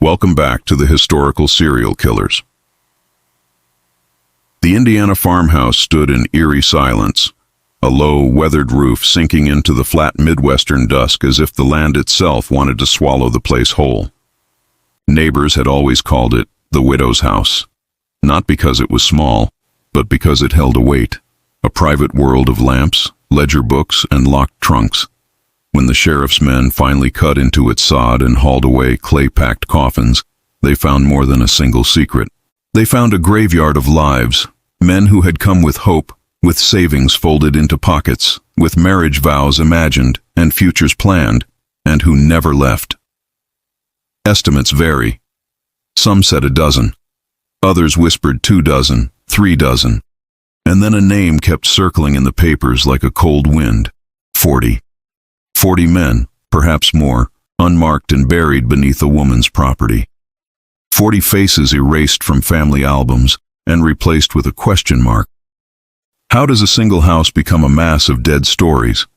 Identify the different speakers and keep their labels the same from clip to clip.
Speaker 1: Welcome back to the historical serial killers. The Indiana farmhouse stood in eerie silence, a low, weathered roof sinking into the flat Midwestern dusk as if the land itself wanted to swallow the place whole. Neighbors had always called it the widow's house, not because it was small, but because it held a weight, a private world of lamps, ledger books, and locked trunks. When the sheriff's men finally cut into its sod and hauled away clay-packed coffins, they found more than a single secret. They found a graveyard of lives, men who had come with hope, with savings folded into pockets, with marriage vows imagined and futures planned, and who never left. Estimates vary. Some said a dozen. Others whispered 2 dozen, 3 dozen. And then a name kept circling in the papers like a cold wind. 40. 40 men, perhaps more, unmarked and buried beneath a woman's property. 40 faces erased from family albums and replaced with a question mark. How does a single house become a mass of dead stories?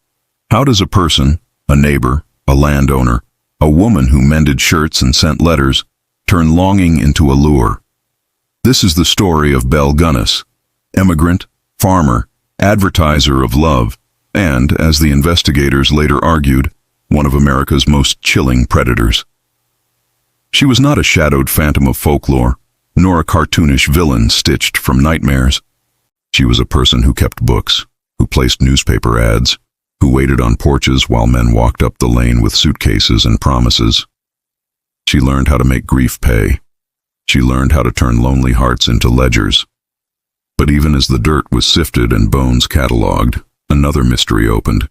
Speaker 1: How does a person, a neighbor, a landowner, a woman who mended shirts and sent letters, turn longing into a lure? This is the story of Belle Gunness, immigrant, farmer, advertiser of love, and, as the investigators later argued, one of America's most chilling predators. She was not a shadowed phantom of folklore, nor a cartoonish villain stitched from nightmares. She was a person who kept books, who placed newspaper ads, who waited on porches while men walked up the lane with suitcases and promises. She learned how to make grief pay. She learned how to turn lonely hearts into ledgers. But even as the dirt was sifted and bones catalogued, another mystery opened,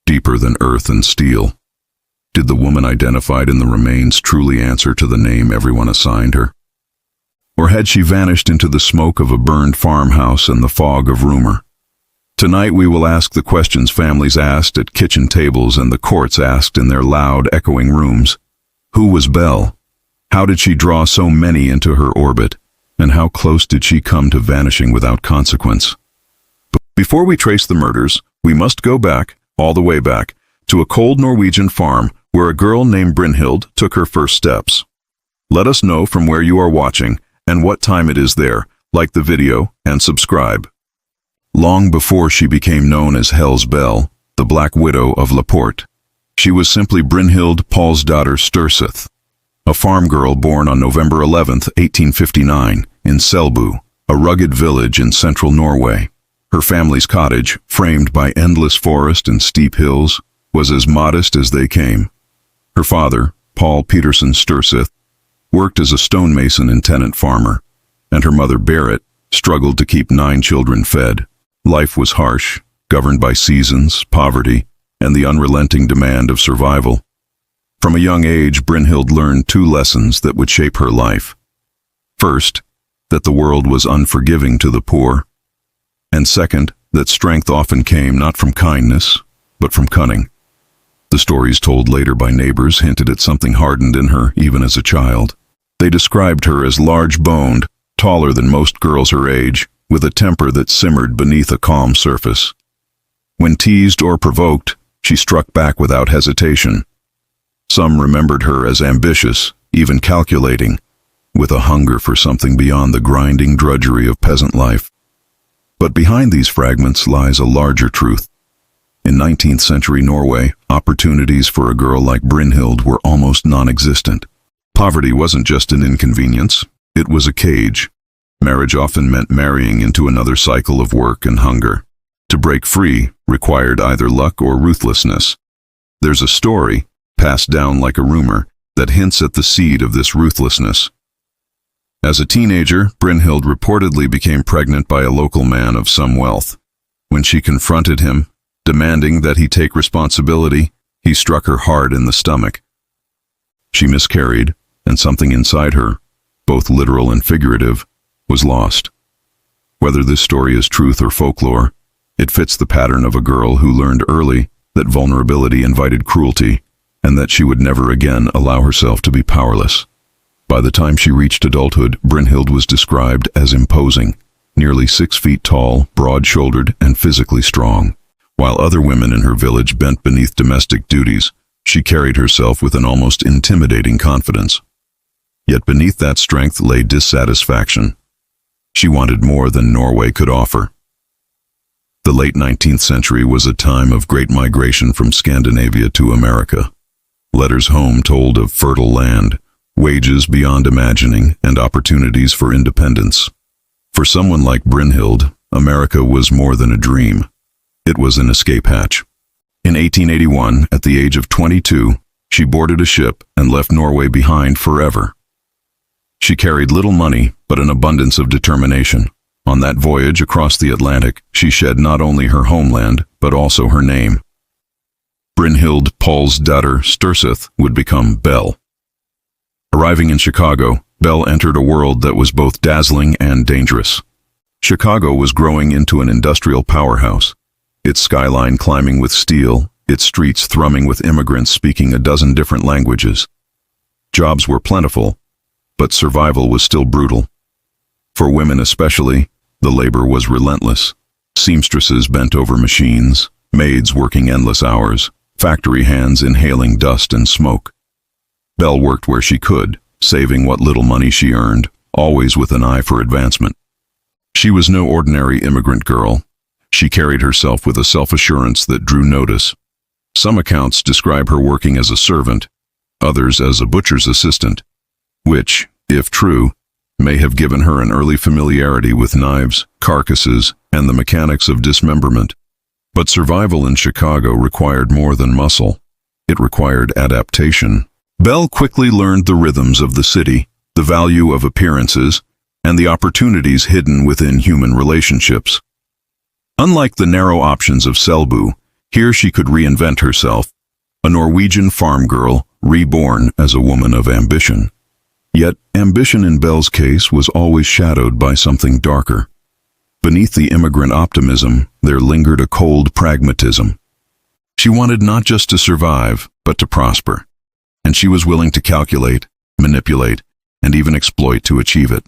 Speaker 1: deeper than earth and steel. Did the woman identified in the remains truly answer to the name everyone assigned her? Or had she vanished into the smoke of a burned farmhouse and the fog of rumor? Tonight we will ask the questions families asked at kitchen tables and the courts asked in their loud, echoing rooms. Who was Belle? How did she draw so many into her orbit? And how close did she come to vanishing without consequence? Before we trace the murders, we must go back, all the way back, to a cold Norwegian farm where a girl named Brynhild took her first steps. Let us know from where you are watching and what time it is there. Like the video and subscribe. Long before she became known as Hell's Belle, the Black Widow of Laporte, she was simply Brynhild Paulsdatter Sturseth, a farm girl born on November 11, 1859, in Selbu, a rugged village in central Norway. Her family's cottage, framed by endless forest and steep hills, was as modest as they came. Her father, Paul Peterson Sturseth, worked as a stonemason and tenant farmer, and her mother, Berit, struggled to keep 9 children fed. Life was harsh, governed by seasons, poverty, and the unrelenting demand of survival. From a young age, Brynhild learned 2 lessons that would shape her life. First, that the world was unforgiving to the poor, and second, that strength often came not from kindness, but from cunning. The stories told later by neighbors hinted at something hardened in her even as a child. They described her as large-boned, taller than most girls her age, with a temper that simmered beneath a calm surface. When teased or provoked, she struck back without hesitation. Some remembered her as ambitious, even calculating, with a hunger for something beyond the grinding drudgery of peasant life. But behind these fragments lies a larger truth. In 19th century Norway, opportunities for a girl like Brynhild were almost non-existent. Poverty wasn't just an inconvenience, it was a cage. Marriage often meant marrying into another cycle of work and hunger. To break free required either luck or ruthlessness. There's a story, passed down like a rumor, that hints at the seed of this ruthlessness. As a teenager, Brynhild reportedly became pregnant by a local man of some wealth. When she confronted him, demanding that he take responsibility, he struck her hard in the stomach. She miscarried, and something inside her, both literal and figurative, was lost. Whether this story is truth or folklore, it fits the pattern of a girl who learned early that vulnerability invited cruelty, and that she would never again allow herself to be powerless. By the time she reached adulthood, Brynhild was described as imposing, nearly 6 feet tall, broad-shouldered, and physically strong. While other women in her village bent beneath domestic duties, she carried herself with an almost intimidating confidence. Yet beneath that strength lay dissatisfaction. She wanted more than Norway could offer. The late 19th century was a time of great migration from Scandinavia to America. Letters home told of fertile land, wages beyond imagining, and opportunities for independence. For someone like Brynhild, America was more than a dream. It was an escape hatch. In 1881, at the age of 22, she boarded a ship and left Norway behind forever. She carried little money, but an abundance of determination. On that voyage across the Atlantic, she shed not only her homeland, but also her name. Brynhild Paulsdatter Sturseth would become Belle. Arriving in Chicago, Belle entered a world that was both dazzling and dangerous. Chicago was growing into an industrial powerhouse, its skyline climbing with steel, its streets thrumming with immigrants speaking a dozen different languages. Jobs were plentiful, but survival was still brutal. For women especially, the labor was relentless. Seamstresses bent over machines, maids working endless hours, factory hands inhaling dust and smoke. Belle worked where she could, saving what little money she earned, always with an eye for advancement. She was no ordinary immigrant girl. She carried herself with a self-assurance that drew notice. Some accounts describe her working as a servant, others as a butcher's assistant, which, if true, may have given her an early familiarity with knives, carcasses, and the mechanics of dismemberment. But survival in Chicago required more than muscle. It required adaptation. Belle quickly learned the rhythms of the city, the value of appearances, and the opportunities hidden within human relationships. Unlike the narrow options of Selbu, here she could reinvent herself, a Norwegian farm girl reborn as a woman of ambition. Yet, ambition in Belle's case was always shadowed by something darker. Beneath the immigrant optimism, there lingered a cold pragmatism. She wanted not just to survive, but to prosper. And she was willing to calculate, manipulate, and even exploit to achieve it.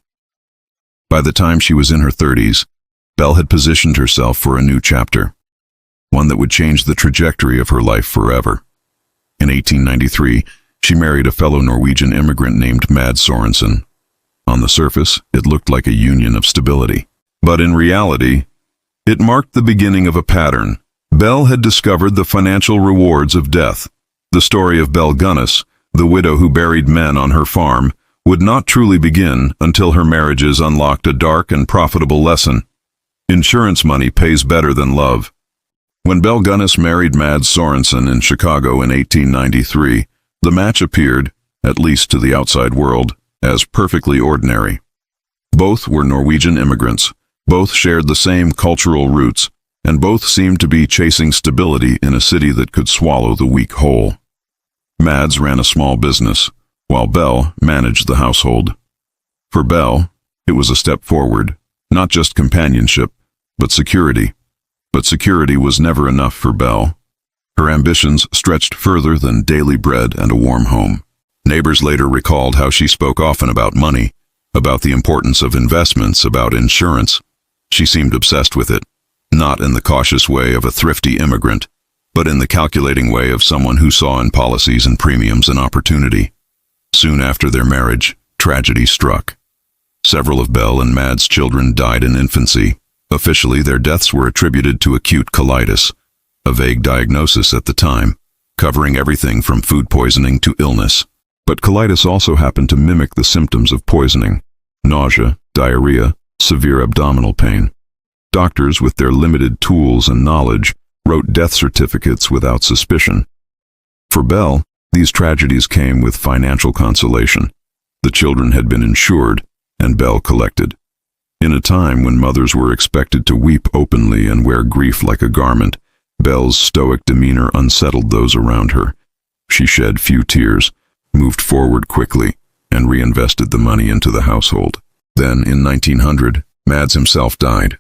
Speaker 1: By the time she was in her 30s, Belle had positioned herself for a new chapter, one that would change the trajectory of her life forever. In 1893, she married a fellow Norwegian immigrant named Mads Sorensen. On the surface, it looked like a union of stability. But in reality, it marked the beginning of a pattern. Belle had discovered the financial rewards of death. The story of Belle Gunness, the widow who buried men on her farm, would not truly begin until her marriages unlocked a dark and profitable lesson. Insurance money pays better than love. When Belle Gunness married Mads Sorensen in Chicago in 1893, the match appeared, at least to the outside world, as perfectly ordinary. Both were Norwegian immigrants, both shared the same cultural roots, and both seemed to be chasing stability in a city that could swallow the weak whole. Mads ran a small business, while Belle managed the household. For Belle, it was a step forward, not just companionship, but security. But security was never enough for Belle. Her ambitions stretched further than daily bread and a warm home. Neighbors later recalled how she spoke often about money, about the importance of investments, about insurance. She seemed obsessed with it, not in the cautious way of a thrifty immigrant, but in the calculating way of someone who saw in policies and premiums an opportunity. Soon after their marriage, tragedy struck. Several of Belle and Mads' children died in infancy. Officially, their deaths were attributed to acute colitis, a vague diagnosis at the time, covering everything from food poisoning to illness. But colitis also happened to mimic the symptoms of poisoning: nausea, diarrhea, severe abdominal pain. Doctors, with their limited tools and knowledge, wrote death certificates without suspicion. For Belle, these tragedies came with financial consolation. The children had been insured, and Belle collected. In a time when mothers were expected to weep openly and wear grief like a garment, Belle's stoic demeanor unsettled those around her. She shed few tears, moved forward quickly, and reinvested the money into the household. Then, in 1900, Mads himself died.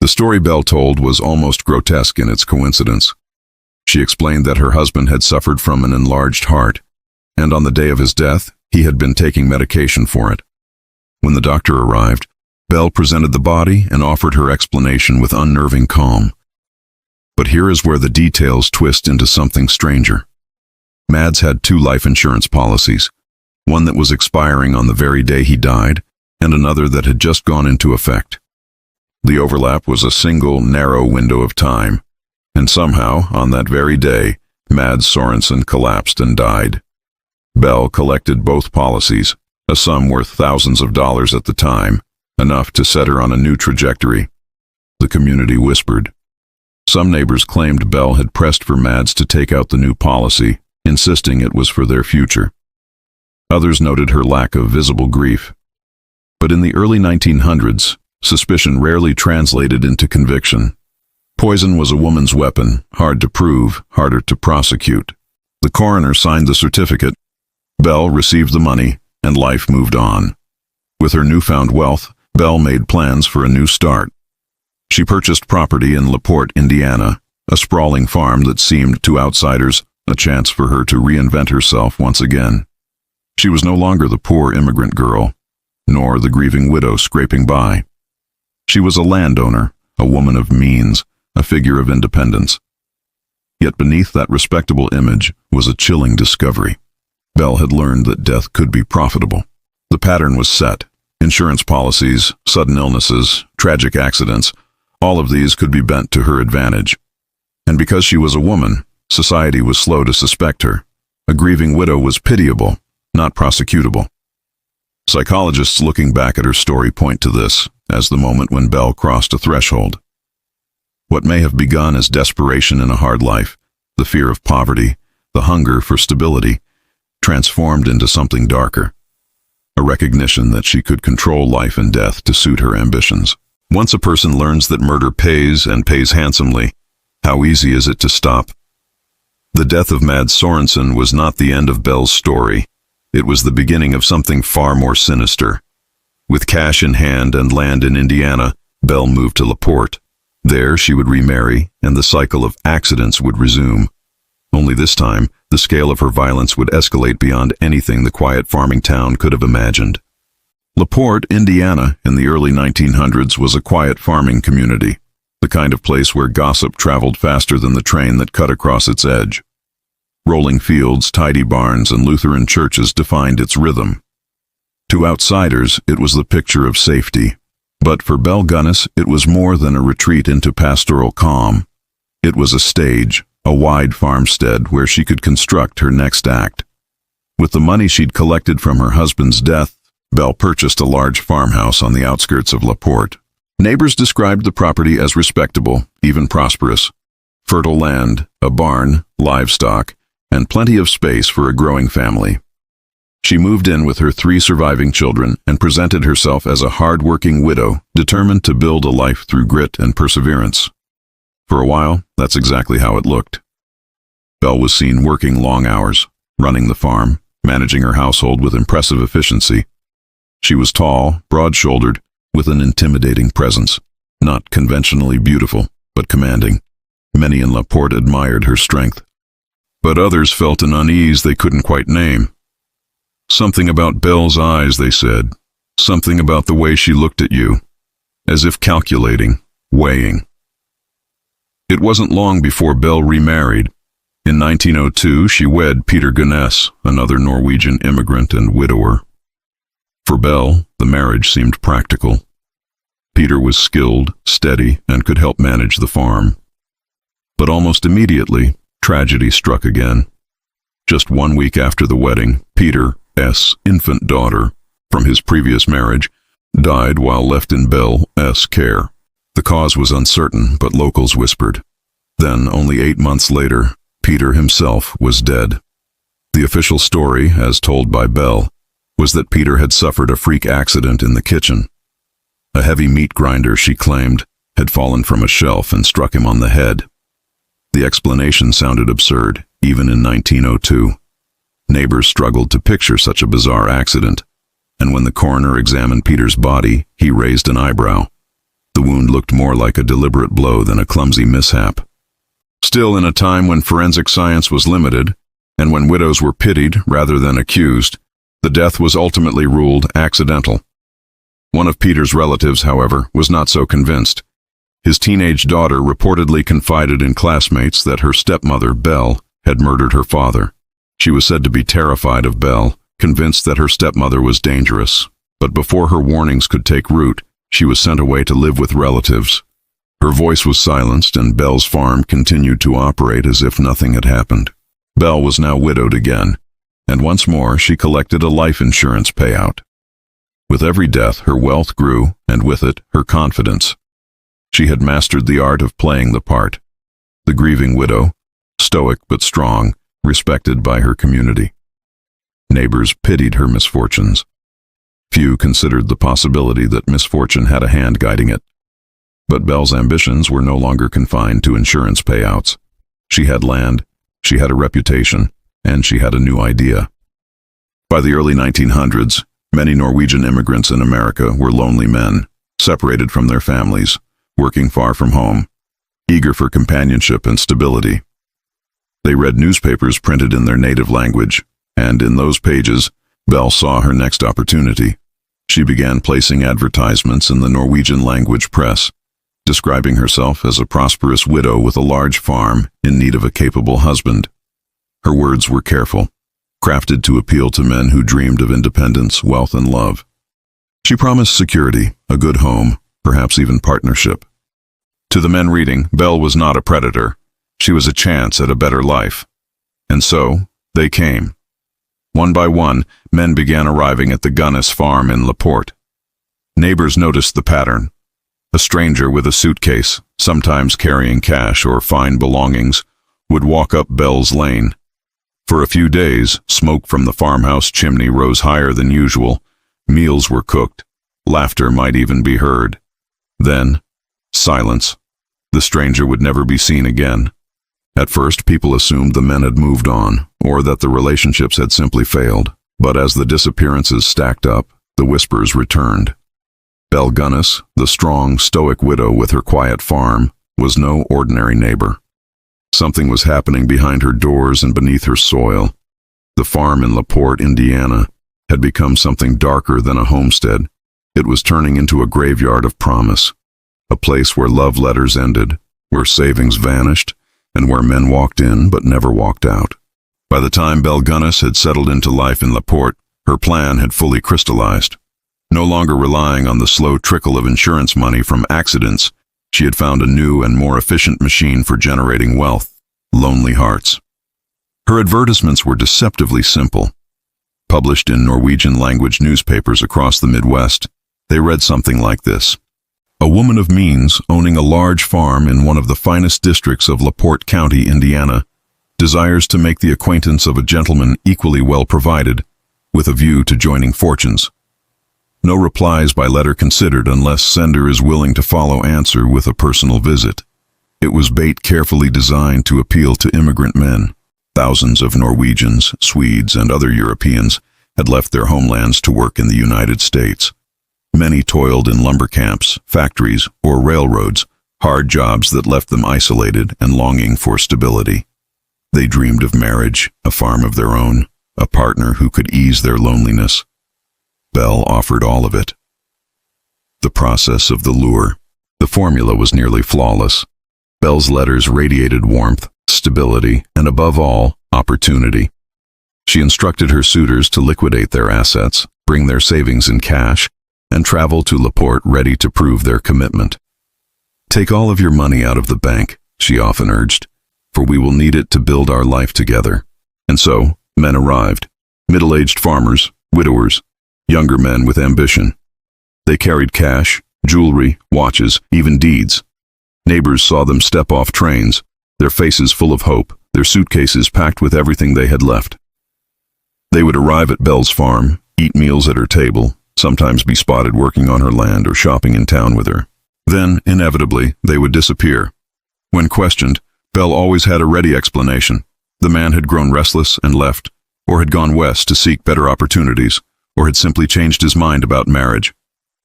Speaker 1: The story Belle told was almost grotesque in its coincidence. She explained that her husband had suffered from an enlarged heart, and on the day of his death, he had been taking medication for it. When the doctor arrived, Belle presented the body and offered her explanation with unnerving calm. But here is where the details twist into something stranger. Mads had 2 life insurance policies. one that was expiring on the very day he died, and another that had just gone into effect. The overlap was a single, narrow window of time, and somehow, on that very day, Mads Sorensen collapsed and died. Belle collected both policies, a sum worth thousands of dollars at the time, enough to set her on a new trajectory. The community whispered. Some neighbors claimed Belle had pressed for Mads to take out the new policy, insisting it was for their future. Others noted her lack of visible grief. But in the early 1900s, suspicion rarely translated into conviction. Poison was a woman's weapon, hard to prove, harder to prosecute. The coroner signed the certificate. Belle received the money, and life moved on. With her newfound wealth, Belle made plans for a new start. She purchased property in LaPorte, Indiana, a sprawling farm that seemed to outsiders a chance for her to reinvent herself once again. She was no longer the poor immigrant girl, nor the grieving widow scraping by. She was a landowner, a woman of means, a figure of independence. Yet beneath that respectable image was a chilling discovery. Belle had learned that death could be profitable. The pattern was set. Insurance policies, sudden illnesses, tragic accidents, all of these could be bent to her advantage. And because she was a woman, society was slow to suspect her. A grieving widow was pitiable, not prosecutable. Psychologists looking back at her story point to this as the moment when Belle crossed a threshold. What may have begun as desperation in a hard life, the fear of poverty, the hunger for stability, transformed into something darker. A recognition that she could control life and death to suit her ambitions. Once a person learns that murder pays and pays handsomely, how easy is it to stop? The death of Mads Sorensen was not the end of Belle's story. It was the beginning of something far more sinister. With cash in hand and land in Indiana, Belle moved to LaPorte. There she would remarry, and the cycle of accidents would resume. Only this time, the scale of her violence would escalate beyond anything the quiet farming town could have imagined. LaPorte, Indiana, in the early 1900s was a quiet farming community, the kind of place where gossip traveled faster than the train that cut across its edge. Rolling fields, tidy barns, and Lutheran churches defined its rhythm. To outsiders, it was the picture of safety. But for Belle Gunness, it was more than a retreat into pastoral calm. It was a stage, a wide farmstead where she could construct her next act. With the money she'd collected from her husband's death, Belle purchased a large farmhouse on the outskirts of LaPorte. Neighbors described the property as respectable, even prosperous. Fertile land, a barn, livestock, and plenty of space for a growing family. She moved in with her 3 surviving children and presented herself as a hard-working widow determined to build a life through grit and perseverance. For a while, that's exactly how it looked. Belle was seen working long hours, running the farm, managing her household with impressive efficiency. She was tall, broad-shouldered, with an intimidating presence, not conventionally beautiful, but commanding. Many in LaPorte admired her strength. But others felt an unease they couldn't quite name. Something about Belle's eyes, they said. Something about the way she looked at you, as if calculating, weighing. It wasn't long before Belle remarried. In 1902, she wed Belle Gunness, another Norwegian immigrant and widower. For Belle, the marriage seemed practical. Peter was skilled, steady, and could help manage the farm. But almost immediately, tragedy struck again. Just 1 week after the wedding, Peter's infant daughter, from his previous marriage, died while left in Belle's care. The cause was uncertain, but locals whispered. Then, only 8 months later, Peter himself was dead. The official story, as told by Belle, was that Peter had suffered a freak accident in the kitchen. A heavy meat grinder, she claimed, had fallen from a shelf and struck him on the head. The explanation sounded absurd, even in 1902. Neighbors struggled to picture such a bizarre accident, and when the coroner examined Peter's body, he raised an eyebrow. The wound looked more like a deliberate blow than a clumsy mishap. Still, in a time when forensic science was limited, and when widows were pitied rather than accused, the death was ultimately ruled accidental. One of Peter's relatives, however, was not so convinced. His teenage daughter reportedly confided in classmates that her stepmother, Belle, had murdered her father. She was said to be terrified of Belle convinced that her stepmother was dangerous. But before her warnings could take root, she was sent away to live with relatives. Her voice was silenced, and Belle's farm continued to operate as if nothing had happened. Belle was now widowed again, and once more she collected a life insurance payout. With every death, her wealth grew, and with it, her confidence. She had mastered the art of playing the part. The grieving widow, stoic but strong, respected by her community. Neighbors pitied her misfortunes. Few considered the possibility that misfortune had a hand guiding it. But Belle's ambitions were no longer confined to insurance payouts. She had land, she had a reputation, and she had a new idea. By the early 1900s, many Norwegian immigrants in America were lonely men, separated from their families, working far from home, eager for companionship and stability. They read newspapers printed in their native language, and in those pages, Belle saw her next opportunity. She began placing advertisements in the Norwegian language press, describing herself as a prosperous widow with a large farm in need of a capable husband. Her words were careful, crafted to appeal to men who dreamed of independence, wealth, and love. She promised security, a good home, perhaps even partnership. To the men reading, Belle was not a predator. She was a chance at a better life. And so, they came. One by one, men began arriving at the Gunness farm in Laporte. Neighbors noticed the pattern. A stranger with a suitcase, sometimes carrying cash or fine belongings, would walk up Belle's lane. For a few days, smoke from the farmhouse chimney rose higher than usual. Meals were cooked. Laughter might even be heard. Then, silence. The stranger would never be seen again. At first, people assumed the men had moved on, or that the relationships had simply failed. But as the disappearances stacked up, the whispers returned. Belle Gunness, the strong, stoic widow with her quiet farm, was no ordinary neighbor. Something was happening behind her doors and beneath her soil. The farm in Laporte, Indiana, had become something darker than a homestead. It was turning into a graveyard of promise, a place where love letters ended, where savings vanished, and where men walked in but never walked out. By the time Belle Gunness had settled into life in Laporte, her plan had fully crystallized. No longer relying on the slow trickle of insurance money from accidents, she had found a new and more efficient machine for generating wealth: lonely hearts. Her advertisements were deceptively simple. Published in Norwegian-language newspapers across the Midwest, they read something like this: "A woman of means, owning a large farm in one of the finest districts of LaPorte County, Indiana, desires to make the acquaintance of a gentleman equally well provided, with a view to joining fortunes. No replies by letter considered unless sender is willing to follow answer with a personal visit." It was bait carefully designed to appeal to immigrant men. Thousands of Norwegians, Swedes, and other Europeans had left their homelands to work in the United States. Many toiled in lumber camps, factories, or railroads, hard jobs that left them isolated and longing for stability. They dreamed of marriage, a farm of their own, a partner who could ease their loneliness. Belle offered all of it. The process of the lure. The formula was nearly flawless. Belle's letters radiated warmth, stability, and above all, opportunity. She instructed her suitors to liquidate their assets, bring their savings in cash, and travel to Laporte ready to prove their commitment. "Take all of your money out of the bank," she often urged, "for we will need it to build our life together." And so, men arrived. Middle-aged farmers, widowers, younger men with ambition. They carried cash, jewelry, watches, even deeds. Neighbors saw them step off trains, their faces full of hope, their suitcases packed with everything they had left. They would arrive at Belle's farm, eat meals at her table, sometimes be spotted working on her land or shopping in town with her. Then, inevitably, they would disappear. When questioned, Belle always had a ready explanation. The man had grown restless and left, or had gone west to seek better opportunities, or had simply changed his mind about marriage.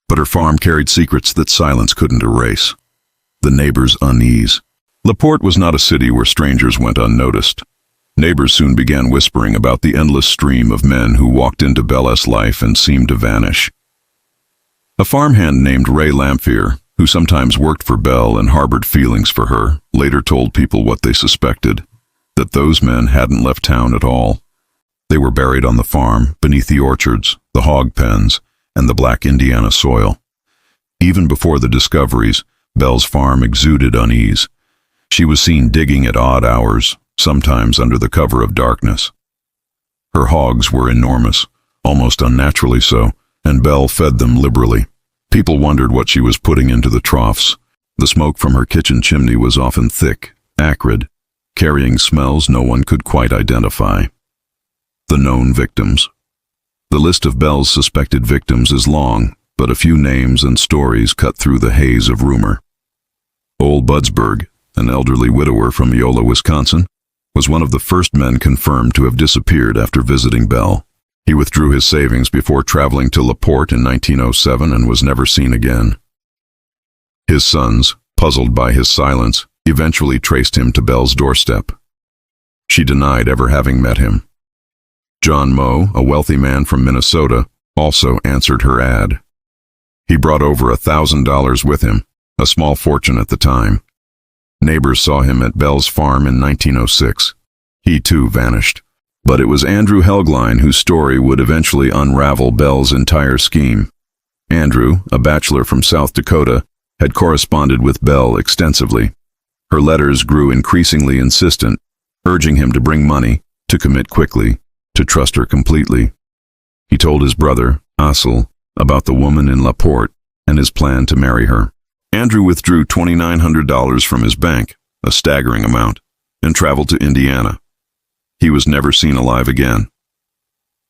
Speaker 1: But her farm carried secrets that silence couldn't erase. The neighbors' unease. Laporte was not a city where strangers went unnoticed. Neighbors soon began whispering about the endless stream of men who walked into Belle's life and seemed to vanish. A farmhand named Ray Lamphere, who sometimes worked for Belle and harbored feelings for her, later told people what they suspected, that those men hadn't left town at all. They were buried on the farm, beneath the orchards, the hog pens, and the black Indiana soil. Even before the discoveries, Belle's farm exuded unease. She was seen digging at odd hours, sometimes under the cover of darkness. Her hogs were enormous, almost unnaturally so, and Belle fed them liberally. People wondered what she was putting into the troughs. The smoke from her kitchen chimney was often thick, acrid, carrying smells no one could quite identify. The known victims. The list of Belle's suspected victims is long, but a few names and stories cut through the haze of rumor. Ole Budsberg, an elderly widower from Iola, Wisconsin, was one of the first men confirmed to have disappeared after visiting Belle. He withdrew his savings before traveling to LaPorte in 1907 and was never seen again. His sons, puzzled by his silence, eventually traced him to Belle's doorstep. She denied ever having met him. John Moe, a wealthy man from Minnesota, also answered her ad. He brought over $1,000 with him, a small fortune at the time. Neighbors saw him at Belle's farm in 1906. He too vanished. But it was Andrew Helgline whose story would eventually unravel Belle's entire scheme. Andrew, a bachelor from South Dakota, had corresponded with Belle extensively. Her letters grew increasingly insistent, urging him to bring money, to commit quickly, to trust her completely. He told his brother, Assel, about the woman in LaPorte and his plan to marry her. Andrew withdrew $2,900 from his bank, a staggering amount, and traveled to Indiana. He was never seen alive again.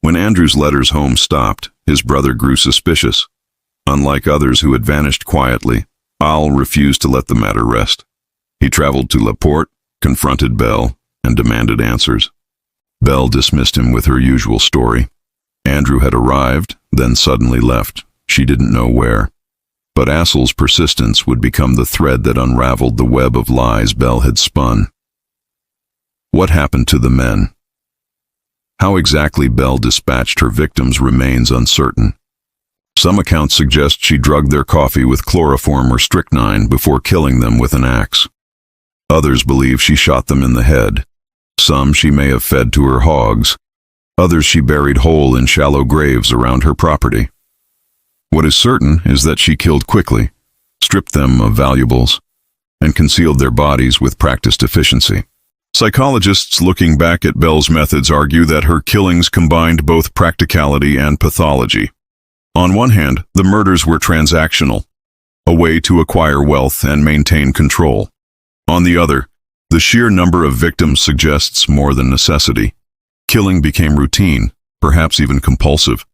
Speaker 1: When Andrew's letters home stopped, his brother grew suspicious. Unlike others who had vanished quietly, Al refused to let the matter rest. He traveled to LaPorte, confronted Belle, and demanded answers. Belle dismissed him with her usual story. Andrew had arrived, then suddenly left. She didn't know where. But Assel's persistence would become the thread that unraveled the web of lies Belle had spun. What happened to the men? How exactly Belle dispatched her victims remains uncertain. Some accounts suggest she drugged their coffee with chloroform or strychnine before killing them with an axe. Others believe she shot them in the head. Some she may have fed to her hogs. Others she buried whole in shallow graves around her property. What is certain is that she killed quickly, stripped them of valuables, and concealed their bodies with practiced efficiency. Psychologists looking back at Belle's methods argue that her killings combined both practicality and pathology. On one hand, the murders were transactional, a way to acquire wealth and maintain control. On the other, the sheer number of victims suggests more than necessity. Killing became routine, perhaps even compulsive.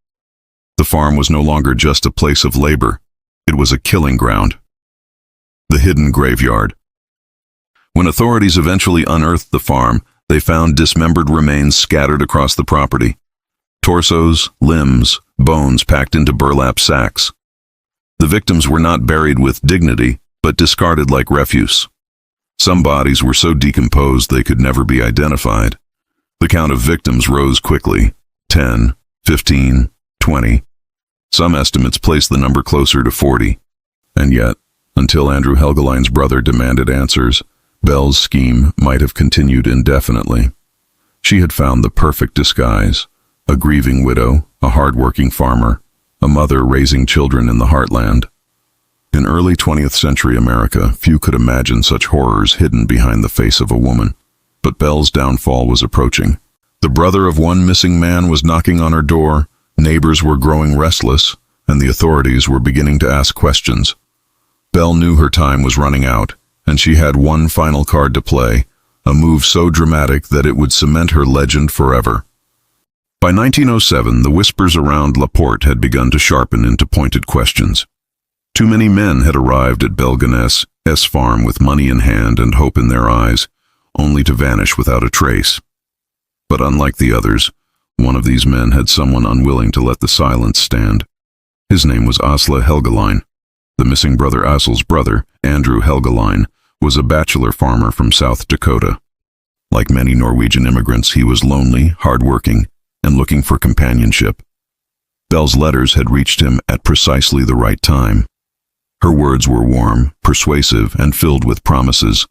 Speaker 1: The farm was no longer just a place of labor. It was a killing ground. The hidden graveyard. When authorities eventually unearthed the farm, they found dismembered remains scattered across the property. Torsos, limbs, bones packed into burlap sacks. The victims were not buried with dignity, but discarded like refuse. Some bodies were so decomposed they could never be identified. The count of victims rose quickly, 10, 15, 20. Some estimates placed the number closer to 40. And yet, until Andrew Helgeline's brother demanded answers, Belle's scheme might have continued indefinitely. She had found the perfect disguise: a grieving widow, a hard-working farmer, a mother raising children in the heartland. In early 20th century America, few could imagine such horrors hidden behind the face of a woman. But Belle's downfall was approaching. The brother of one missing man was knocking on her door, neighbors were growing restless, and the authorities were beginning to ask questions. Belle knew her time was running out, and she had one final card to play, a move so dramatic that it would cement her legend forever. By 1907, the whispers around LaPorte had begun to sharpen into pointed questions. Too many men had arrived at Belle Gunness' farm with money in hand and hope in their eyes, only to vanish without a trace. But unlike the others, one of these men had someone unwilling to let the silence stand. His name was Asle Helgeline. The missing brother Assel's brother, Andrew Helgeline, was a bachelor farmer from South Dakota. Like many Norwegian immigrants, he was lonely, hardworking, and looking for companionship. Belle's letters had reached him at precisely the right time. Her words were warm, persuasive, and filled with promises.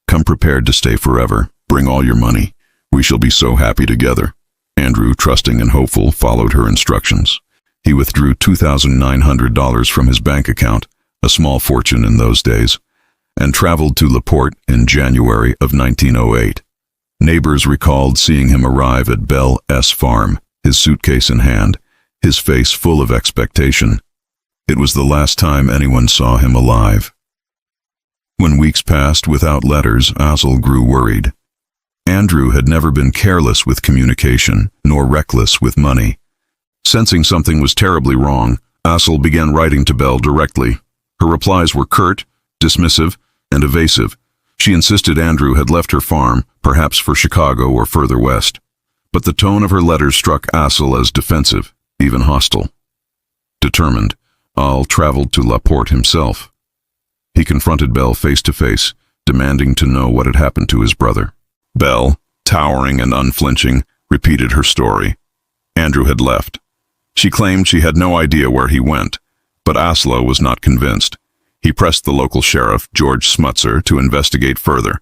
Speaker 1: "Come prepared to stay forever. Bring all your money. We shall be so happy together." Andrew, trusting and hopeful, followed her instructions. He withdrew $2,900 from his bank account, a small fortune in those days, and traveled to LaPorte in January of 1908. Neighbors recalled seeing him arrive at Belle S. farm, his suitcase in hand, his face full of expectation. It was the last time anyone saw him alive. When weeks passed without letters, Asle grew worried. Andrew had never been careless with communication, nor reckless with money. Sensing something was terribly wrong, Asle began writing to Belle directly. Her replies were curt, dismissive, and evasive. She insisted Andrew had left her farm, perhaps for Chicago or further west. But the tone of her letters struck Asle as defensive, even hostile. Determined, Asle traveled to LaPorte himself. He confronted Belle face to face, demanding to know what had happened to his brother. Belle, towering and unflinching, repeated her story. Andrew had left. She claimed she had no idea where he went, but Asle was not convinced. He pressed the local sheriff, George Smutzer, to investigate further,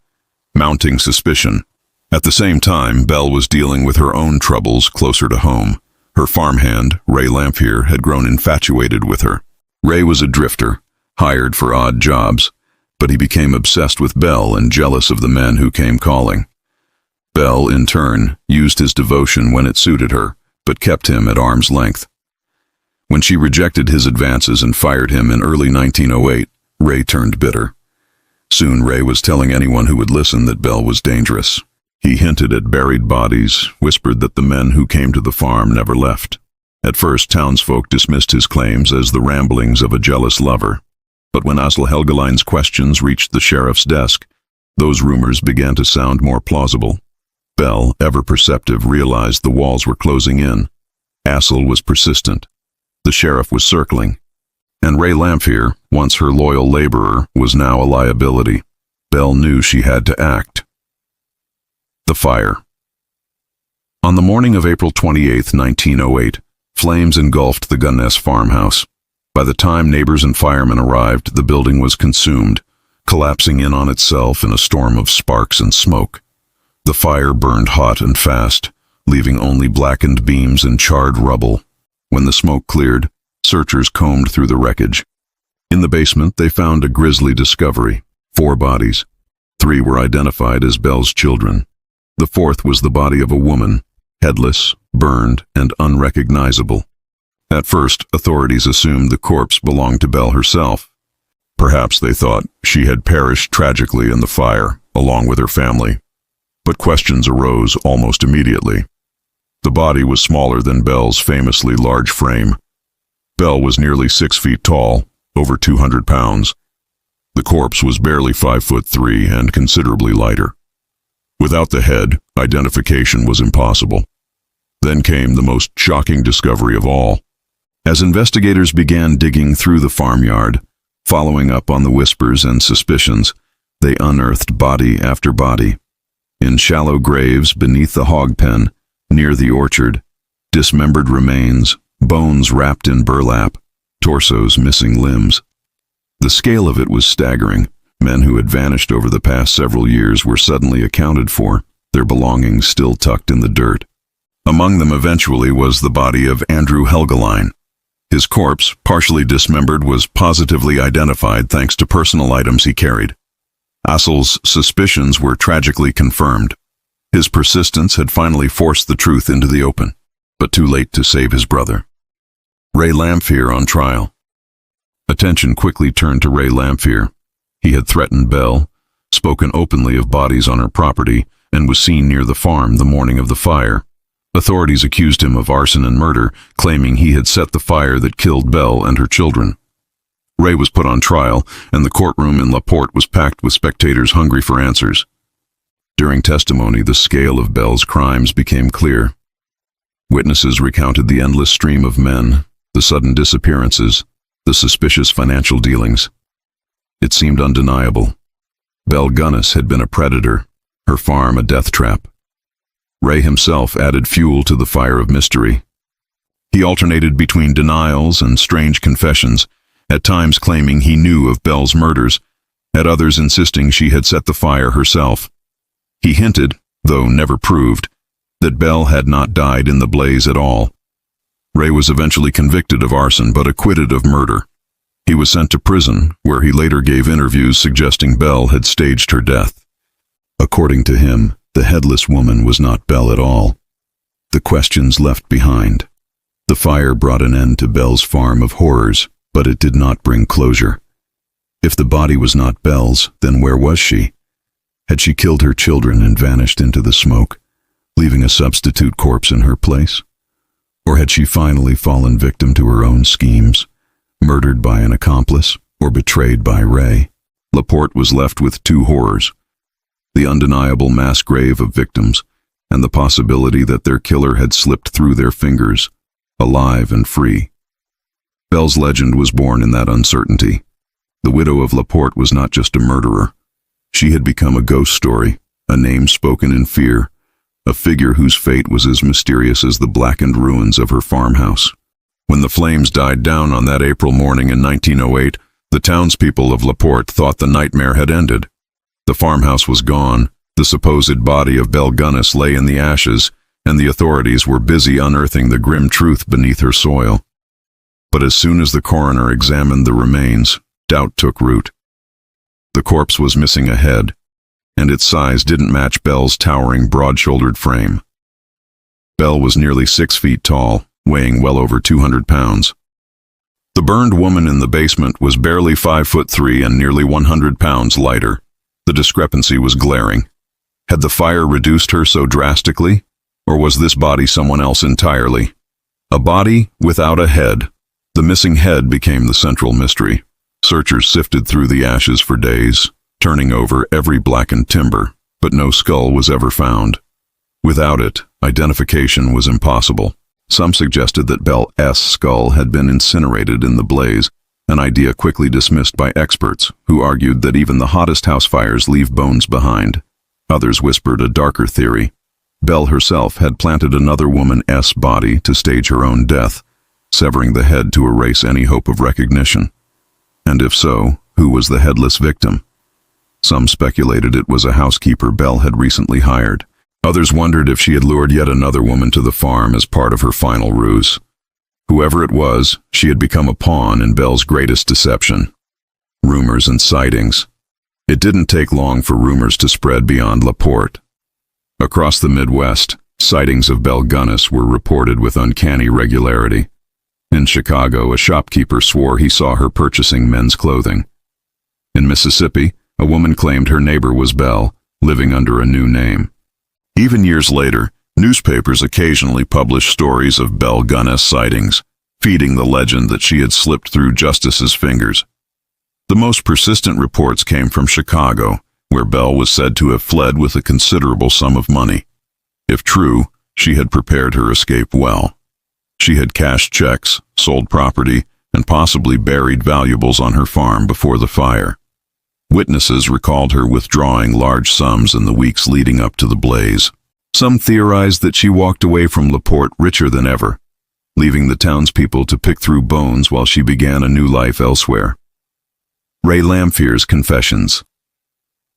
Speaker 1: mounting suspicion. At the same time, Belle was dealing with her own troubles closer to home. Her farmhand, Ray Lamphere, had grown infatuated with her. Ray was a drifter, hired for odd jobs, but he became obsessed with Belle and jealous of the men who came calling. Belle, in turn, used his devotion when it suited her, but kept him at arm's length. When she rejected his advances and fired him in early 1908, Ray turned bitter. Soon Ray was telling anyone who would listen that Belle was dangerous. He hinted at buried bodies, whispered that the men who came to the farm never left. At first, townsfolk dismissed his claims as the ramblings of a jealous lover. But when Asle Helgeline's questions reached the sheriff's desk, those rumors began to sound more plausible. Belle, ever perceptive, realized the walls were closing in. Asle was persistent. The sheriff was circling. And Ray Lamphere, once her loyal laborer, was now a liability. Belle knew she had to act. The fire. On the morning of April 28, 1908, flames engulfed the Gunness farmhouse. By the time neighbors and firemen arrived, the building was consumed, collapsing in on itself in a storm of sparks and smoke. The fire burned hot and fast, leaving only blackened beams and charred rubble. When the smoke cleared, searchers combed through the wreckage. In the basement, they found a grisly discovery: 4 bodies. 3 were identified as Belle's children. The 4th was the body of a woman, headless, burned, and unrecognizable. At first, authorities assumed the corpse belonged to Belle herself. Perhaps they thought she had perished tragically in the fire, along with her family. But questions arose almost immediately. The body was smaller than Belle's famously large frame. Belle was nearly 6 feet tall, over 200 pounds. The corpse was barely 5'3" and considerably lighter. Without the head, identification was impossible. Then came the most shocking discovery of all. As investigators began digging through the farmyard, following up on the whispers and suspicions, they unearthed body after body. In shallow graves beneath the hog pen, near the orchard, dismembered remains, bones wrapped in burlap, torsos missing limbs. The scale of it was staggering. Men who had vanished over the past several years were suddenly accounted for, their belongings still tucked in the dirt. Among them eventually was the body of Andrew Helgeline. His corpse, partially dismembered, was positively identified thanks to personal items he carried. Asle's suspicions were tragically confirmed. His persistence had finally forced the truth into the open, but too late to save his brother. Ray Lamphere on trial. Attention quickly turned to Ray Lamphere. He had threatened Belle, spoken openly of bodies on her property, and was seen near the farm the morning of the fire. Authorities accused him of arson and murder, claiming he had set the fire that killed Belle and her children. Ray was put on trial, and the courtroom in LaPorte was packed with spectators hungry for answers. During testimony, the scale of Belle's crimes became clear. Witnesses recounted the endless stream of men, the sudden disappearances, the suspicious financial dealings. It seemed undeniable. Belle Gunness had been a predator, her farm a death trap. Ray himself added fuel to the fire of mystery. He alternated between denials and strange confessions, at times claiming he knew of Belle's murders, at others insisting she had set the fire herself. He hinted, though never proved, that Belle had not died in the blaze at all. Ray was eventually convicted of arson but acquitted of murder. He was sent to prison, where he later gave interviews suggesting Belle had staged her death. According to him, the headless woman was not Belle at all. The questions left behind. The fire brought an end to Belle's farm of horrors, but it did not bring closure. If the body was not Belle's, then where was she? Had she killed her children and vanished into the smoke, leaving a substitute corpse in her place? Or had she finally fallen victim to her own schemes, murdered by an accomplice or betrayed by Ray? Laporte was left with two horrors: the undeniable mass grave of victims and the possibility that their killer had slipped through their fingers, alive and free. Belle's legend was born in that uncertainty. The widow of Laporte was not just a murderer. She had become a ghost story, a name spoken in fear, a figure whose fate was as mysterious as the blackened ruins of her farmhouse. When the flames died down on that April morning in 1908, the townspeople of Laporte thought the nightmare had ended. The farmhouse was gone, the supposed body of Belle Gunness lay in the ashes, and the authorities were busy unearthing the grim truth beneath her soil. But as soon as the coroner examined the remains, doubt took root. The corpse was missing a head, and its size didn't match Belle's towering, broad-shouldered frame. Belle was nearly 6 feet tall, weighing well over 200 pounds. The burned woman in the basement was barely 5'3" and nearly 100 pounds lighter. The discrepancy was glaring. Had the fire reduced her so drastically, or was this body someone else entirely? A body without a head. The missing head became the central mystery. Searchers sifted through the ashes for days, turning over every blackened timber, but no skull was ever found. Without it, identification was impossible. Some suggested that Belle's skull had been incinerated in the blaze, an idea quickly dismissed by experts, who argued that even the hottest house fires leave bones behind. Others whispered a darker theory. Belle herself had planted another woman's body to stage her own death, severing the head to erase any hope of recognition. And if so, who was the headless victim? Some speculated it was a housekeeper Belle had recently hired. Others wondered if she had lured yet another woman to the farm as part of her final ruse. Whoever it was, she had become a pawn in Belle's greatest deception. Rumors and sightings. It didn't take long for rumors to spread beyond Laporte. Across the Midwest, sightings of Belle Gunness were reported with uncanny regularity. In Chicago, a shopkeeper swore he saw her purchasing men's clothing. In Mississippi, a woman claimed her neighbor was Belle, living under a new name. Even years later, newspapers occasionally published stories of Belle Gunness sightings, feeding the legend that she had slipped through justice's fingers. The most persistent reports came from Chicago, where Belle was said to have fled with a considerable sum of money. If true, she had prepared her escape well. She had cashed checks, sold property, and possibly buried valuables on her farm before the fire. Witnesses recalled her withdrawing large sums in the weeks leading up to the blaze. Some theorized that she walked away from Laporte richer than ever, leaving the townspeople to pick through bones while she began a new life elsewhere. Ray Lamphere's confessions.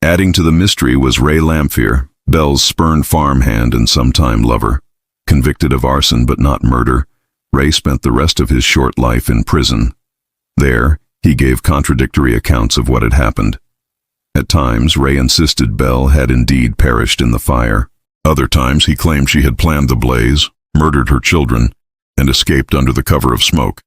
Speaker 1: Adding to the mystery was Ray Lamphere, Belle's spurned farmhand and sometime lover. Convicted of arson but not murder, Ray spent the rest of his short life in prison. There, he gave contradictory accounts of what had happened. At times, Ray insisted Belle had indeed perished in the fire. Other times, he claimed she had planned the blaze, murdered her children, and escaped under the cover of smoke.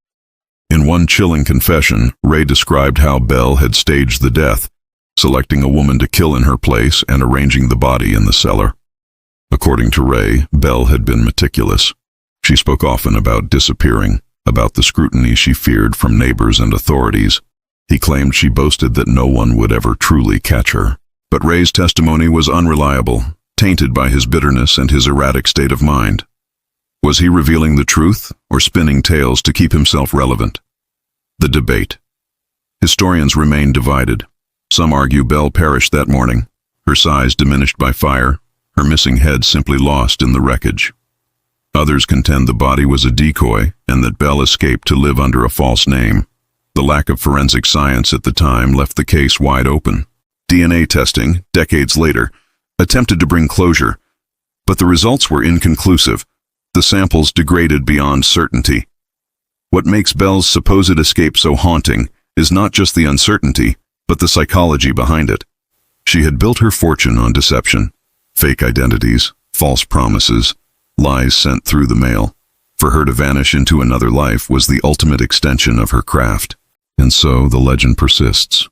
Speaker 1: In one chilling confession, Ray described how Belle had staged the death, selecting a woman to kill in her place and arranging the body in the cellar. According to Ray, Belle had been meticulous. She spoke often about disappearing, about the scrutiny she feared from neighbors and authorities. He claimed she boasted that no one would ever truly catch her. But Ray's testimony was unreliable, tainted by his bitterness and his erratic state of mind. Was he revealing the truth or spinning tales to keep himself relevant? The debate. Historians remain divided. Some argue Belle perished that morning, her size diminished by fire, her missing head simply lost in the wreckage. Others contend the body was a decoy and that Belle escaped to live under a false name. The lack of forensic science at the time left the case wide open. DNA testing, decades later, attempted to bring closure, But the results were inconclusive. The samples degraded beyond certainty. What makes Belle's supposed escape so haunting is not just the uncertainty, but the psychology behind it. She had built her fortune on deception, fake identities, false promises, lies sent through the mail. For her to vanish into another life was the ultimate extension of her craft. And so the legend persists.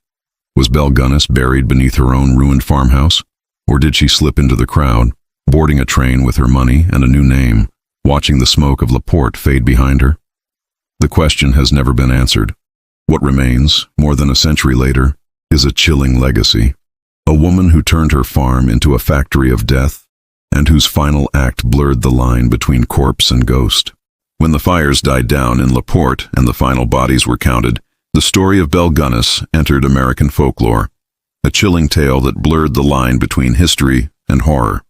Speaker 1: Was Belle Gunness buried beneath her own ruined farmhouse? Or did she slip into the crowd, boarding a train with her money and a new name, watching the smoke of Laporte fade behind her? The question has never been answered. What remains, more than a century later, is a chilling legacy. A woman who turned her farm into a factory of death, and whose final act blurred the line between corpse and ghost. When the fires died down in Laporte and the final bodies were counted, the story of Belle Gunness entered American folklore, a chilling tale that blurred the line between history and horror.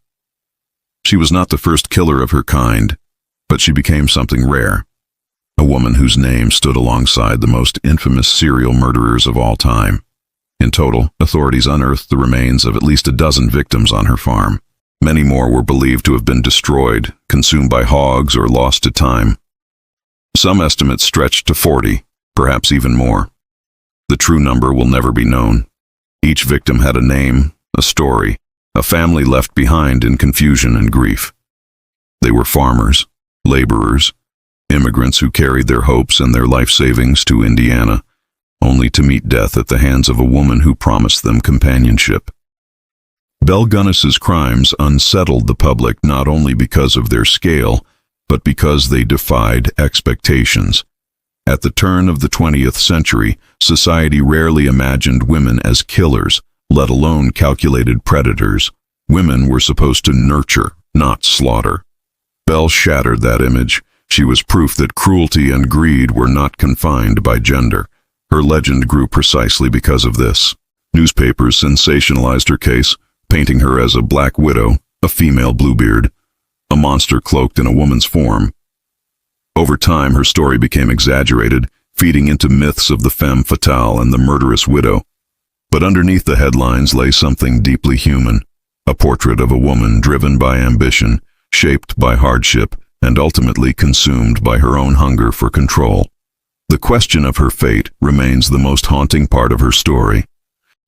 Speaker 1: She was not the first killer of her kind, but she became something rare. A woman whose name stood alongside the most infamous serial murderers of all time. In total, authorities unearthed the remains of at least a dozen victims on her farm. Many more were believed to have been destroyed, consumed by hogs, or lost to time. Some estimates stretched to 40, perhaps even more. The true number will never be known. Each victim had a name, a story, a family left behind in confusion and grief. They were farmers, laborers, immigrants who carried their hopes and their life savings to Indiana, only to meet death at the hands of a woman who promised them companionship. Belle Gunness's crimes unsettled the public not only because of their scale, but because they defied expectations. At the turn of the 20th century, society rarely imagined women as killers, let alone calculated predators. Women were supposed to nurture, not slaughter. Belle shattered that image. She was proof that cruelty and greed were not confined by gender. Her legend grew precisely because of this. Newspapers sensationalized her case, painting her as a black widow, a female Bluebeard, a monster cloaked in a woman's form. Over time, her story became exaggerated, feeding into myths of the femme fatale and the murderous widow. But underneath the headlines lay something deeply human, a portrait of a woman driven by ambition, shaped by hardship, and ultimately consumed by her own hunger for control. The question of her fate remains the most haunting part of her story.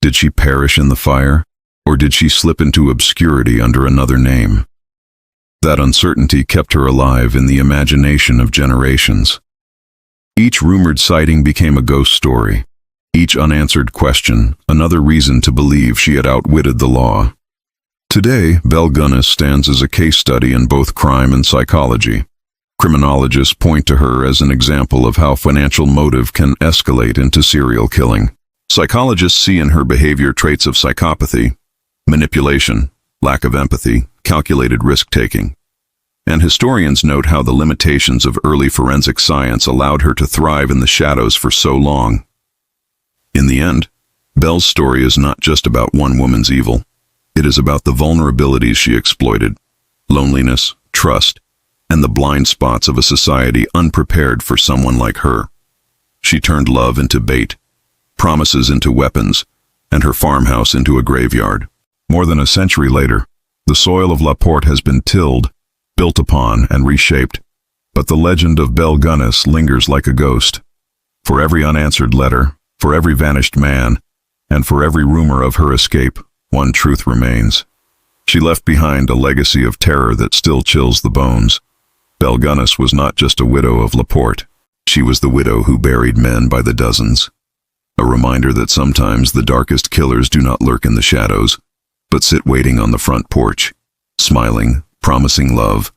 Speaker 1: Did she perish in the fire, or did she slip into obscurity under another name? That uncertainty kept her alive in the imagination of generations. Each rumored sighting became a ghost story. Each unanswered question, another reason to believe she had outwitted the law. Today, Belle Gunness stands as a case study in both crime and psychology. Criminologists point to her as an example of how financial motive can escalate into serial killing. Psychologists see in her behavior traits of psychopathy, manipulation, lack of empathy, calculated risk-taking. And historians note how the limitations of early forensic science allowed her to thrive in the shadows for so long. In the end, Belle's story is not just about one woman's evil. It is about the vulnerabilities she exploited, loneliness, trust, and the blind spots of a society unprepared for someone like her. She turned love into bait, promises into weapons, and her farmhouse into a graveyard. More than a century later, the soil of Laporte has been tilled, built upon, and reshaped, but the legend of Belle Gunness lingers like a ghost. For every unanswered letter, for every vanished man, and for every rumor of her escape, one truth remains. She left behind a legacy of terror that still chills the bones. Belle Gunness was not just a widow of Laporte. She was the widow who buried men by the dozens. A reminder that sometimes the darkest killers do not lurk in the shadows, but sit waiting on the front porch, smiling, promising love,